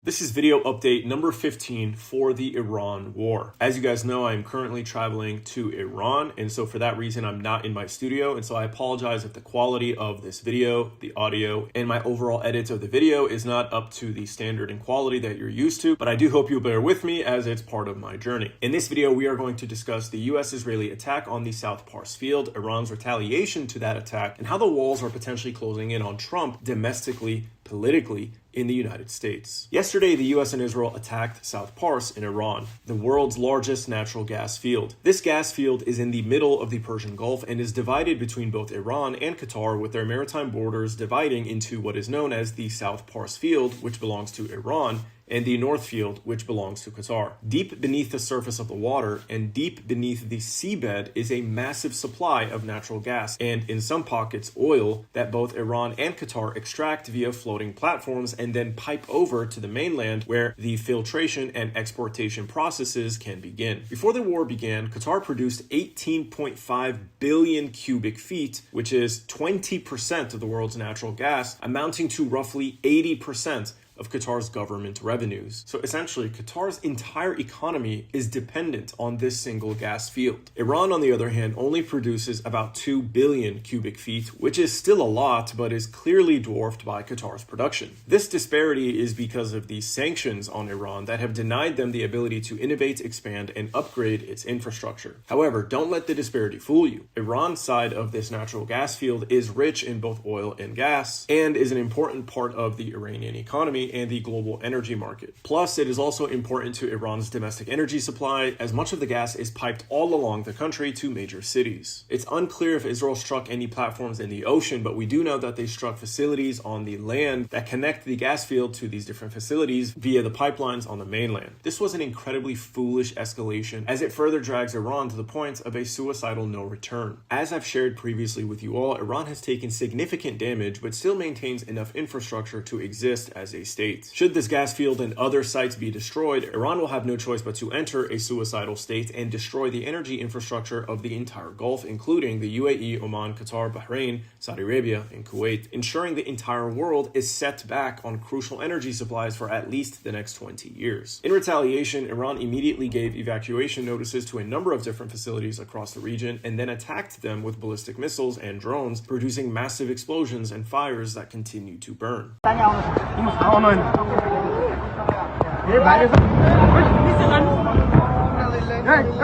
This is video update number 15 for the Iran war. As you guys know, I'm currently traveling to Iran, and so for that reason, I'm not in my studio, and so I apologize if the quality of this video, the audio, and my overall edit of the video is not up to the standard and quality that you're used to, but I do hope you'll bear with me as it's part of my journey. In this video, we are going to discuss the US-Israeli attack on the South Pars field, Iran's retaliation to that attack, and how the walls are potentially closing in on Trump domestically, politically, in the United States. Yesterday, the US and Israel attacked South Pars in Iran, the world's largest natural gas field. This gas field is in the middle of the Persian Gulf and is divided between both Iran and Qatar, with their maritime borders dividing into what is known as the South Pars field, which belongs to Iran, and the North Field, which belongs to Qatar. Deep beneath the surface of the water and deep beneath the seabed is a massive supply of natural gas and, in some pockets, oil that both Iran and Qatar extract via floating platforms and then pipe over to the mainland where the filtration and exportation processes can begin. Before the war began, Qatar produced 18.5 billion cubic feet, which is 20% of the world's natural gas, amounting to roughly 80% of Qatar's government revenues. So essentially, Qatar's entire economy is dependent on this single gas field. Iran, on the other hand, only produces about 2 billion cubic feet, which is still a lot, but is clearly dwarfed by Qatar's production. This disparity is because of the sanctions on Iran that have denied them the ability to innovate, expand, and upgrade its infrastructure. However, don't let the disparity fool you. Iran's side of this natural gas field is rich in both oil and gas, and is an important part of the Iranian economy and the global energy market. Plus, it is also important to Iran's domestic energy supply, as much of the gas is piped all along the country to major cities. It's unclear if Israel struck any platforms in the ocean, but we do know that they struck facilities on the land that connect the gas field to these different facilities via the pipelines on the mainland. This was an incredibly foolish escalation, as it further drags Iran to the point of a suicidal no return. As I've shared previously with you all, Iran has taken significant damage, but still maintains enough infrastructure to exist as a state. Should this gas field and other sites be destroyed, Iran will have no choice but to enter a suicidal state and destroy the energy infrastructure of the entire Gulf, including the UAE, Oman, Qatar, Bahrain, Saudi Arabia, and Kuwait, ensuring the entire world is set back on crucial energy supplies for at least the next 20 years. In retaliation, Iran immediately gave evacuation notices to a number of different facilities across the region and then attacked them with ballistic missiles and drones, producing massive explosions and fires that continue to burn.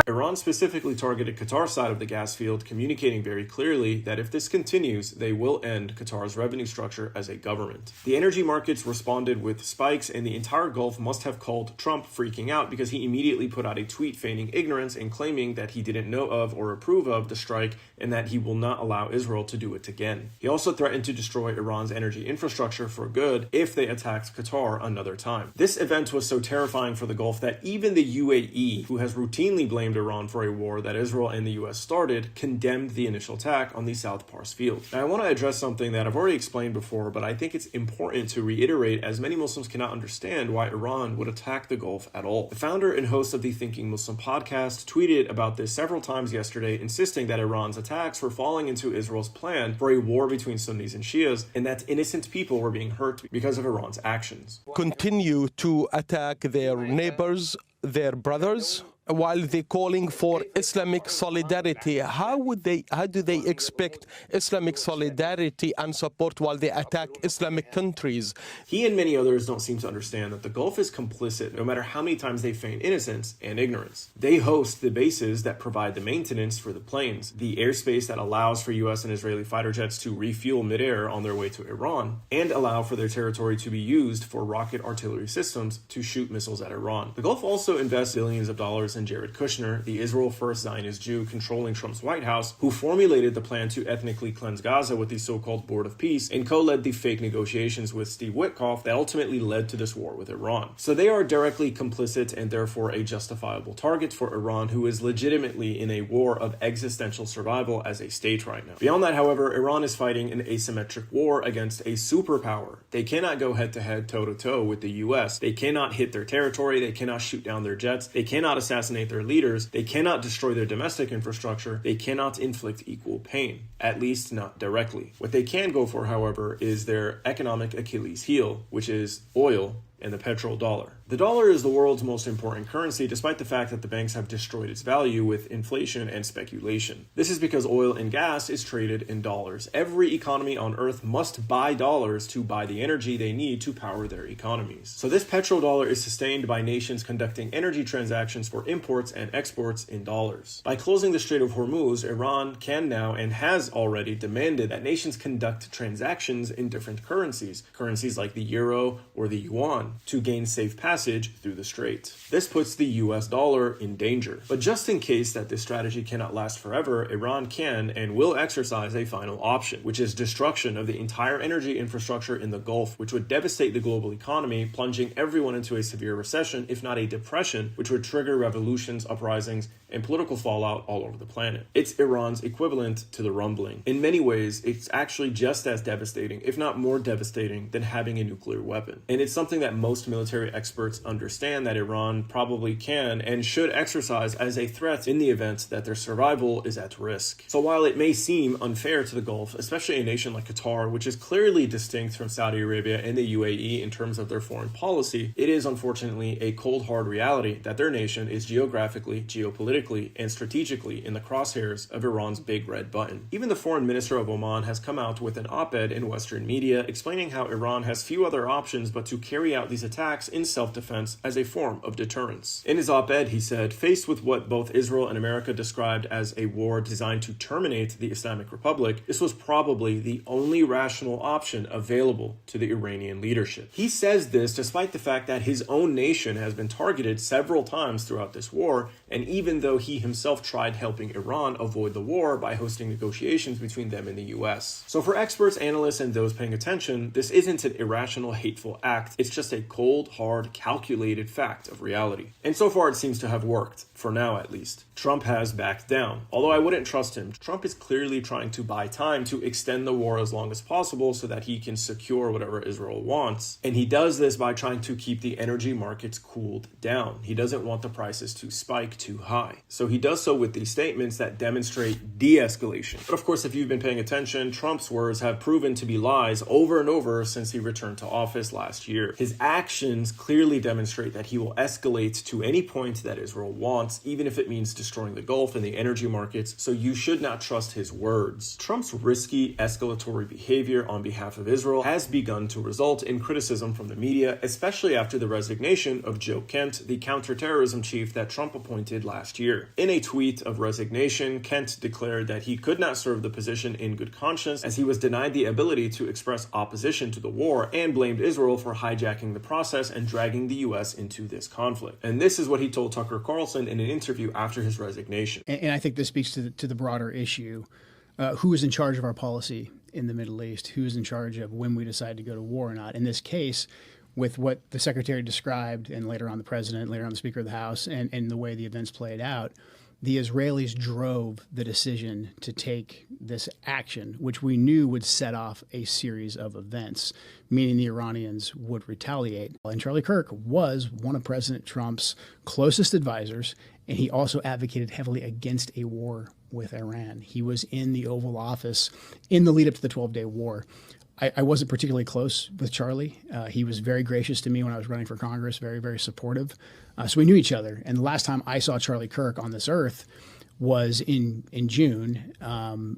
Iran specifically targeted Qatar's side of the gas field, communicating very clearly that if this continues, they will end Qatar's revenue structure as a government. The energy markets responded with spikes, and the entire Gulf must have called Trump freaking out because he immediately put out a tweet feigning ignorance and claiming that he didn't know of or approve of the strike and that he will not allow Israel to do it again. He also threatened to destroy Iran's energy infrastructure for good if they attacked Qatar another time. This event was so terrifying for the Gulf that even the UAE, who has routinely blamed Iran for a war that Israel and the US started, condemned the initial attack on the South Pars field. Now, I want to address something that I've already explained before, but I think it's important to reiterate, as many Muslims cannot understand why Iran would attack the Gulf at all. The founder and host of the Thinking Muslim podcast tweeted about this several times yesterday, insisting that Iran's attacks were falling into Israel's plan for a war between Sunnis and Shias, and that innocent people were being hurt because of Iran's actions. Continue to attack their neighbors, their brothers, while they're calling for Islamic solidarity. How do they expect Islamic solidarity and support while they attack Islamic countries? He and many others don't seem to understand that the Gulf is complicit no matter how many times they feign innocence and ignorance. They host the bases that provide the maintenance for the planes, the airspace that allows for US and Israeli fighter jets to refuel midair on their way to Iran, and allow for their territory to be used for rocket artillery systems to shoot missiles at Iran. The Gulf also invests billions of dollars in Jared Kushner, the Israel First Zionist Jew controlling Trump's White House, who formulated the plan to ethnically cleanse Gaza with the so-called Board of Peace and co-led the fake negotiations with Steve Witkoff that ultimately led to this war with Iran. So they are directly complicit and therefore a justifiable target for Iran, who is legitimately in a war of existential survival as a state right now. Beyond that, however, Iran is fighting an asymmetric war against a superpower. They cannot go head-to-head, toe-to-toe with the US. They cannot hit their territory. They cannot shoot down their jets. They cannot assassinate their leaders. They cannot destroy their domestic infrastructure. They cannot inflict equal pain, at least not directly. What they can go for, however, is their economic Achilles heel, which is oil and the petrodollar. The dollar is the world's most important currency, despite the fact that the banks have destroyed its value with inflation and speculation. This is because oil and gas is traded in dollars. Every economy on earth must buy dollars to buy the energy they need to power their economies. So this petrodollar is sustained by nations conducting energy transactions for imports and exports in dollars. By closing the Strait of Hormuz, Iran can now and has already demanded that nations conduct transactions in different currencies like the euro or the yuan, to gain safe passage through the strait. This puts the US dollar in danger. But just in case that this strategy cannot last forever, Iran can and will exercise a final option, which is destruction of the entire energy infrastructure in the Gulf, which would devastate the global economy, plunging everyone into a severe recession, if not a depression, which would trigger revolutions, uprisings, and political fallout all over the planet. It's Iran's equivalent to the rumbling. In many ways, it's actually just as devastating, if not more devastating, than having a nuclear weapon. And it's something that most military experts understand that Iran probably can and should exercise as a threat in the event that their survival is at risk. So while it may seem unfair to the Gulf, especially a nation like Qatar, which is clearly distinct from Saudi Arabia and the UAE in terms of their foreign policy, it is unfortunately a cold hard reality that their nation is geographically, geopolitically, and strategically in the crosshairs of Iran's big red button. Even the foreign minister of Oman has come out with an op-ed in Western media explaining how Iran has few other options but to carry out these attacks in self-defense as a form of deterrence. In his op-ed, he said, faced with what both Israel and America described as a war designed to terminate the Islamic Republic, this was probably the only rational option available to the Iranian leadership. He says this despite the fact that his own nation has been targeted several times throughout this war, and even though he himself tried helping Iran avoid the war by hosting negotiations between them and the US. So for experts, analysts, and those paying attention, this isn't an irrational, hateful act. It's just a cold, hard, calculated fact of reality. And so far it seems to have worked, for now at least. Trump has backed down. Although I wouldn't trust him, Trump is clearly trying to buy time to extend the war as long as possible so that he can secure whatever Israel wants. And he does this by trying to keep the energy markets cooled down. He doesn't want the prices to spike too high. So he does so with these statements that demonstrate de-escalation. But of course, if you've been paying attention, Trump's words have proven to be lies over and over since he returned to office last year. His actions clearly demonstrate that he will escalate to any point that Israel wants, even if it means destroying the Gulf and the energy markets, so you should not trust his words. Trump's risky escalatory behavior on behalf of Israel has begun to result in criticism from the media, especially after the resignation of Joe Kent, the counterterrorism chief that Trump appointed last year. In a tweet of resignation, Kent declared that he could not serve the position in good conscience as he was denied the ability to express opposition to the war, and blamed Israel for hijacking the process and dragging the US into this conflict. And this is what he told Tucker Carlson in an interview after his resignation. And I think this speaks to the broader issue. Who is in charge of our policy in the Middle East? Who is in charge of when we decide to go to war or not? In this case, with what the secretary described, and later on the president, later on the Speaker of the House, and the way the events played out, the Israelis drove the decision to take this action, which we knew would set off a series of events, meaning the Iranians would retaliate. And Charlie Kirk was one of President Trump's closest advisors, and he also advocated heavily against a war with Iran. He was in the Oval Office in the lead up to the 12-day war. I wasn't particularly close with Charlie. He was very gracious to me when I was running for Congress, very, very supportive. So we knew each other. And the last time I saw Charlie Kirk on this earth was in June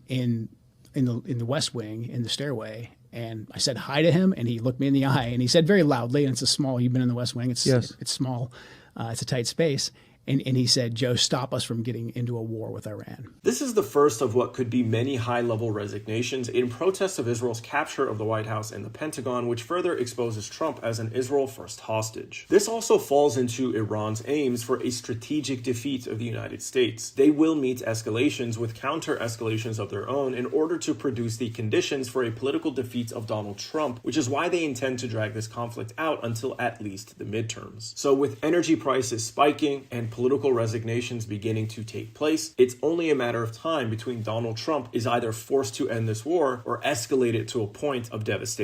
in the West Wing, in the stairway. And I said hi to him, and he looked me in the eye, and he said very loudly, and it's a small, you've been in the West Wing, it's small, it's a tight space. And he said, Joe, stop us from getting into a war with Iran. This is the first of what could be many high-level resignations in protest of Israel's capture of the White House and the Pentagon, which further exposes Trump as an Israel-first hostage. This also falls into Iran's aims for a strategic defeat of the United States. They will meet escalations with counter-escalations of their own in order to produce the conditions for a political defeat of Donald Trump, which is why they intend to drag this conflict out until at least the midterms. So with energy prices spiking and political resignations beginning to take place, it's only a matter of time between Donald Trump is either forced to end this war or escalate it to a point of devastation.